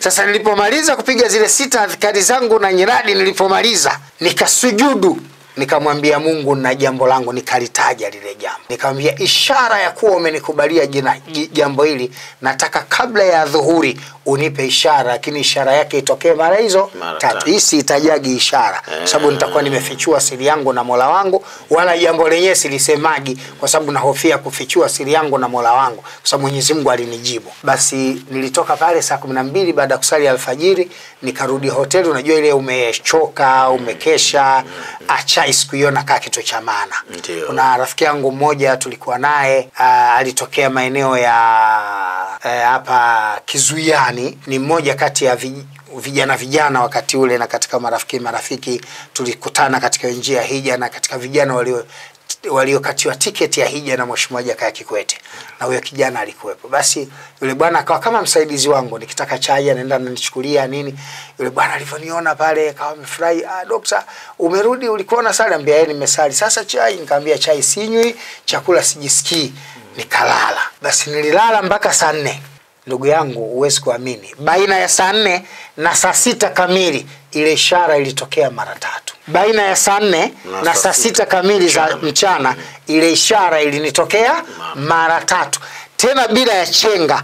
Sasa nilipomaliza kupiga zile 6 adhkari zangu na nyiradi, nilipomaliza nikasujudu, nikamwambia Mungu na jambo langu, nikalitaja lile jambo. Nikamwambia ishara ya kuwa umenikubalia jambo hili, nataka kabla ya dhuhuri unipe ishara, lakini ishara yake itokee mara hizo 3. Hii sitajagi ishara sababu nitakuwa nimefichua siri yangu na Mola wangu, wala jambo lenyewe silisemagi kwa sababu nahofia kufichua siri yangu na Mola wangu, kwa sababu Mwenyezi Mungu alinijibu. Basi nilitoka pale saa 12 baada ya kusali alfajiri, nikarudi hoteli. Unajua ile umechoka, umekesha, acha sikuiona kama kitu cha maana. Kuna rafiki yangu mmoja tulikuwa naye, alitokea maeneo ya hapa Kizuiani, ni mmoja kati ya vijana wakati ule, na katika marafiki tulikutana katika njia ya hija, na katika vijana waliokatiwa tiketi ya hija na Mheshimiwa Jakaya Kikwete, na huyo kijana alikuwepo. Basi yule bwana akawa kama msaidizi wangu, nikitaka chai anaenda ananichukulia nini. Yule bwana alivyoniona pale akawa amefurahi, dokta umerudi, ulikuwa na sali? Ambia nimesali. Sasa chai? Nikamwambia chai sinywi, chakula sijisikii. Nikalala. Basi nililala mpaka saa 4. Ndugu yangu, uwezi kuamini, baina ya saa 4 na saa 6 kamili ile ishara ilitokea mara 3. Baina ya saa 4 na saa 6 kamili za mchana ile ishara ilinitokea mara 3, tena bila ya chenga.